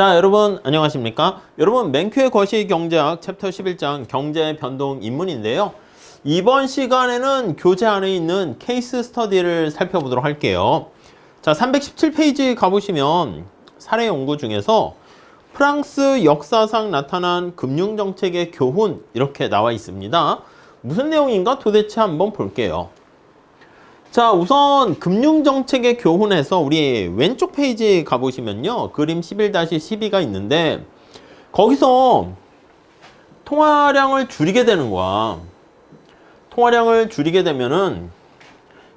자, 여러분 안녕하십니까? 여러분 맨큐의 거시 경제학 챕터 11장 경제 변동 입문인데요. 이번 시간에는 교재 안에 있는 케이스 스터디를 살펴보도록 할게요. 자, 317페이지 가보시면 사례 연구 중에서 프랑스 역사상 나타난 금융정책의 교훈 이렇게 나와 있습니다. 무슨 내용인가 도대체 한번 볼게요. 자, 우선 금융정책의 교훈에서 우리 왼쪽 페이지 가보시면요. 그림 11-12가 있는데 거기서 통화량을 줄이게 되는 거야. 통화량을 줄이게 되면은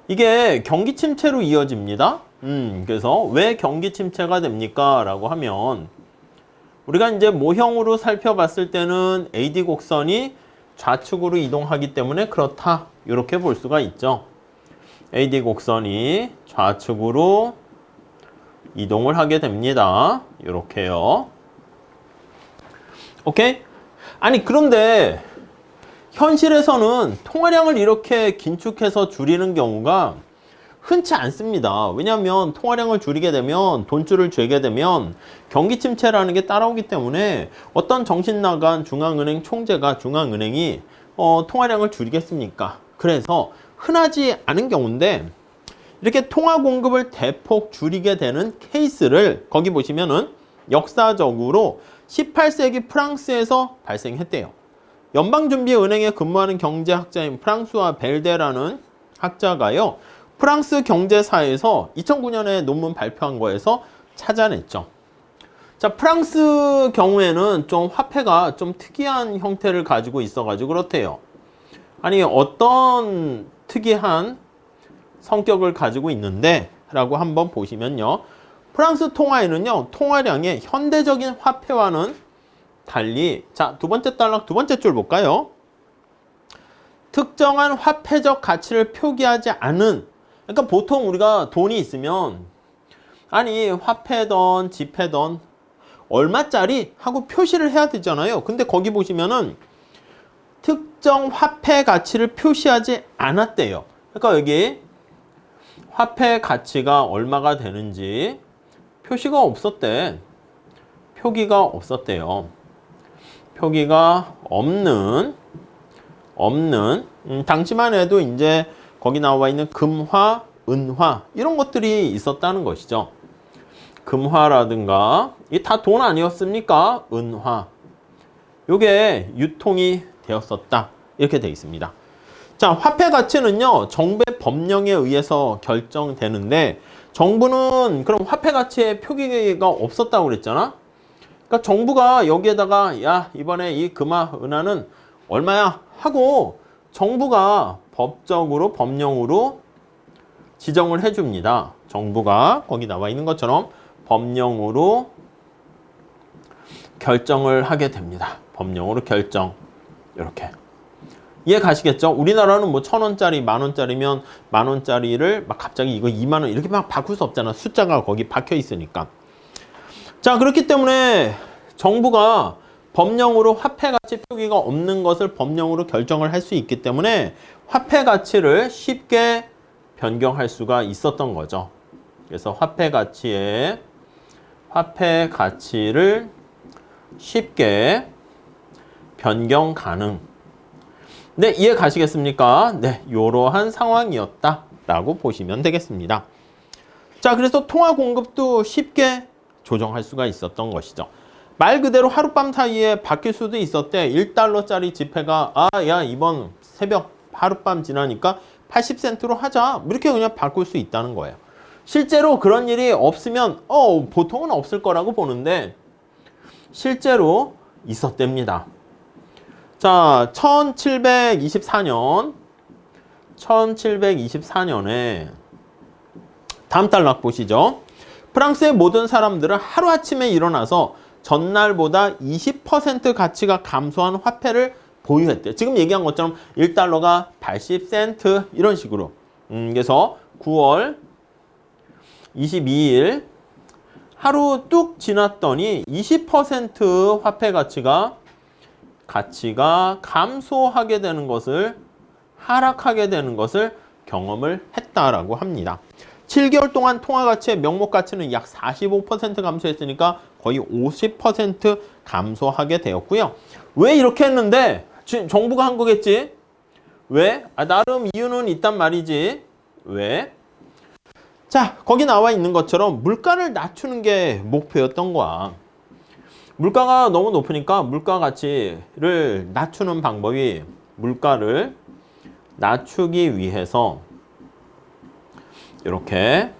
이게 경기 침체로 이어집니다. 그래서 왜 경기 침체가 됩니까? 라고 하면 우리가 이제 모형으로 살펴봤을 때는 AD 곡선이 좌측으로 이동하기 때문에 그렇다. 이렇게 볼 수가 있죠. AD 곡선이 좌측으로 이동을 하게 됩니다. 이렇게요. 오케이? 아니 그런데 현실에서는 통화량을 이렇게 긴축해서 줄이는 경우가 흔치 않습니다. 왜냐하면 통화량을 줄이게 되면 돈줄을 죄게 되면 경기 침체라는 게 따라오기 때문에 어떤 정신 나간 중앙은행 총재가 중앙은행이 통화량을 줄이겠습니까? 그래서 흔하지 않은 경우인데 이렇게 통화 공급을 대폭 줄이게 되는 케이스를 거기 보시면은 역사적으로 18세기 프랑스에서 발생했대요. 연방준비은행에 근무하는 경제학자인 프랑수아 벨데라는 학자가요. 프랑스 경제사에서 2009년에 논문 발표한 거에서 찾아냈죠. 자, 프랑스 경우에는 좀 화폐가 좀 특이한 형태를 가지고 있어가지고 그렇대요. 아니 어떤 특이한 성격을 가지고 있는데 라고 한번 보시면요. 프랑스 통화에는요. 통화량의 현대적인 화폐와는 달리 자, 두 번째 단락 두 번째 줄 볼까요? 특정한 화폐적 가치를 표기하지 않은 그러니까 보통 우리가 돈이 있으면 아니 화폐던 지폐던 얼마짜리 하고 표시를 해야 되잖아요. 근데 거기 보시면은 특정 화폐 가치를 표시하지 않았대요. 그러니까 여기 화폐 가치가 얼마가 되는지 표시가 없었대. 표기가 없었대요. 표기가 없는 당시만 해도 이제 거기 나와 있는 금화, 은화 이런 것들이 있었다는 것이죠. 금화라든가 이게 다 돈 아니었습니까? 은화. 요게 유통이 되었었다. 이렇게 되어 있습니다. 자, 화폐 가치는요. 정부의 법령에 의해서 결정되는데 정부는 그럼 화폐 가치에 표기가 없었다고 그랬잖아. 그러니까 정부가 여기에다가 야, 이번에 이 금화, 은화는 얼마야? 하고 정부가 법적으로 법령으로 지정을 해 줍니다. 정부가 거기 나와 있는 것처럼 법령으로 결정을 하게 됩니다. 법령으로 결정. 이렇게. 이해 가시겠죠? 우리나라는 뭐 1,000원짜리, 10,000원짜리면 10,000원짜리를 막 갑자기 이거 20,000원 이렇게 막 바꿀 수 없잖아. 숫자가 거기 박혀 있으니까. 자, 그렇기 때문에 정부가 법령으로 화폐 가치 표기가 없는 것을 법령으로 결정을 할 수 있기 때문에 화폐 가치를 쉽게 변경할 수가 있었던 거죠. 그래서 화폐 가치를 쉽게 변경 가능. 네, 이해 가시겠습니까? 네, 이러한 상황이었다라고 보시면 되겠습니다. 자, 그래서 통화 공급도 쉽게 조정할 수가 있었던 것이죠. 말 그대로 하룻밤 사이에 바뀔 수도 있었대. 1달러짜리 지폐가 야, 이번 새벽 하룻밤 지나니까 80센트로 하자. 이렇게 그냥 바꿀 수 있다는 거예요. 실제로 그런 일이 없으면 보통은 없을 거라고 보는데 실제로 있었답니다. 자, 1724년에 다음 단락 보시죠. 프랑스의 모든 사람들은 하루아침에 일어나서 전날보다 20% 가치가 감소한 화폐를 보유했대요. 지금 얘기한 것처럼 1달러가 80센트 이런 식으로. 그래서 9월 22일 하루 뚝 지났더니 20% 화폐 가치가 감소하게 되는 것을 하락하게 되는 것을 경험을 했다라고 합니다. 7개월 동안 통화 가치의 명목 가치는 약 45% 감소했으니까 거의 50% 감소하게 되었고요. 왜 이렇게 했는데? 정부가 한 거겠지? 왜? 나름 이유는 있단 말이지. 왜? 자, 거기 나와 있는 것처럼 물가를 낮추는 게 목표였던 거야. 물가가 너무 높으니까 물가 가치를 낮추는 방법이 물가를 낮추기 위해서 이렇게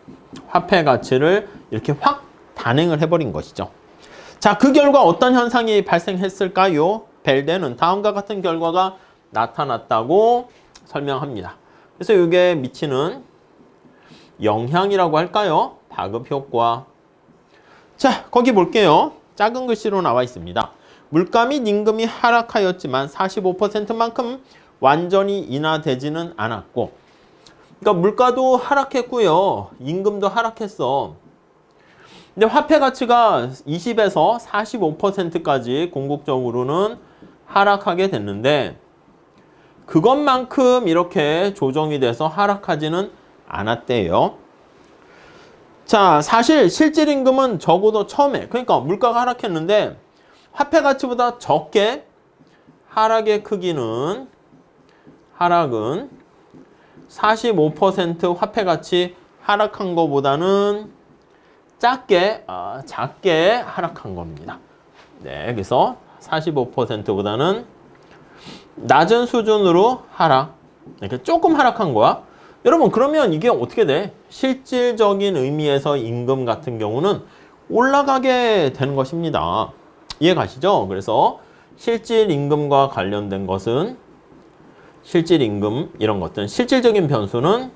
화폐 가치를 이렇게 확 단행을 해버린 것이죠. 자, 그 결과 어떤 현상이 발생했을까요? 벨덴은 다음과 같은 결과가 나타났다고 설명합니다. 그래서 이게 미치는 영향이라고 할까요? 파급 효과. 자, 거기 볼게요. 작은 글씨로 나와 있습니다. 물가 및 임금이 하락하였지만 45%만큼 완전히 인하되지는 않았고, 그러니까 물가도 하락했고요. 임금도 하락했어. 근데 화폐 가치가 20에서 45%까지 궁극적으로는 하락하게 됐는데 그것만큼 이렇게 조정이 돼서 하락하지는 않았대요. 자, 사실 실질 임금은 적어도 처음에, 그러니까 물가가 하락했는데 화폐 가치보다 적게 하락은 45% 화폐 가치 하락한 것보다는 작게 하락한 겁니다. 네, 그래서 45%보다는 낮은 수준으로 하락. 이렇게 조금 하락한 거야. 여러분, 그러면 이게 어떻게 돼? 실질적인 의미에서 임금 같은 경우는 올라가게 되는 것입니다. 이해 가시죠? 그래서 실질 임금과 관련된 것은 실질 임금 이런 것들은 실질적인 변수는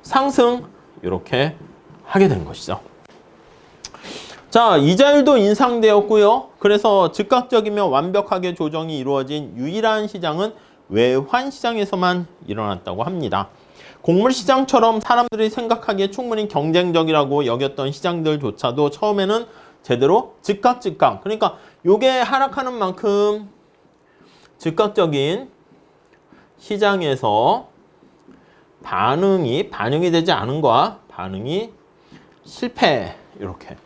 상승 이렇게 하게 된 것이죠. 자, 이자율도 인상되었고요. 그래서 즉각적이며 완벽하게 조정이 이루어진 유일한 시장은 외환 시장에서만 일어났다고 합니다. 곡물 시장처럼 사람들이 생각하기에 충분히 경쟁적이라고 여겼던 시장들조차도 처음에는 제대로 즉각 그러니까 요게 하락하는 만큼 즉각적인 시장에서 반응이 되지 않은 거야. 반응이 실패 이렇게.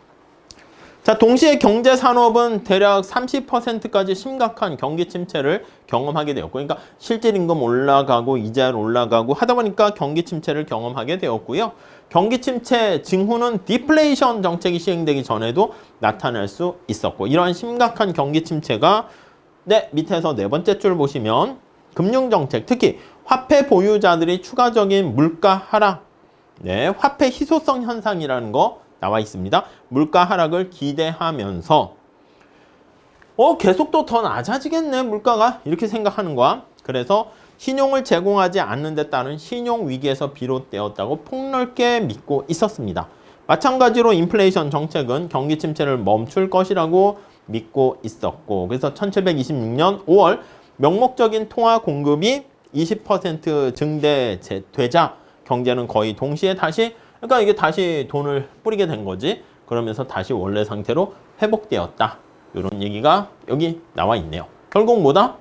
자, 동시에 경제 산업은 대략 30%까지 심각한 경기 침체를 경험하게 되었고, 그러니까 실질 임금 올라가고 이자율 올라가고 하다 보니까 경기 침체를 경험하게 되었고요. 경기 침체 징후는 디플레이션 정책이 시행되기 전에도 나타날 수 있었고, 이러한 심각한 경기 침체가 밑에서 네 번째 줄 보시면 금융 정책, 특히 화폐 보유자들이 추가적인 물가 하락, 화폐 희소성 현상이라는 거 나와 있습니다. 물가 하락을 기대하면서 계속 또 더 낮아지겠네 물가가 이렇게 생각하는 거야. 그래서 신용을 제공하지 않는 데 따른 신용 위기에서 비롯되었다고 폭넓게 믿고 있었습니다. 마찬가지로 인플레이션 정책은 경기 침체를 멈출 것이라고 믿고 있었고, 그래서 1726년 5월 명목적인 통화 공급이 20% 증대되자 경제는 거의 동시에 그러니까 이게 다시 돈을 뿌리게 된 거지. 그러면서 다시 원래 상태로 회복되었다. 이런 얘기가 여기 나와 있네요. 결국 뭐다?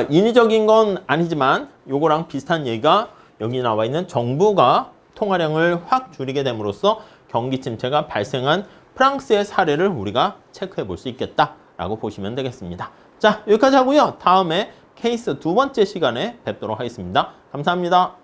인위적인 건 아니지만 요거랑 비슷한 얘기가 여기 나와 있는 정부가 통화량을 확 줄이게 됨으로써 경기 침체가 발생한 프랑스의 사례를 우리가 체크해 볼 수 있겠다라고 보시면 되겠습니다. 자, 여기까지 하고요. 다음에 케이스 두 번째 시간에 뵙도록 하겠습니다. 감사합니다.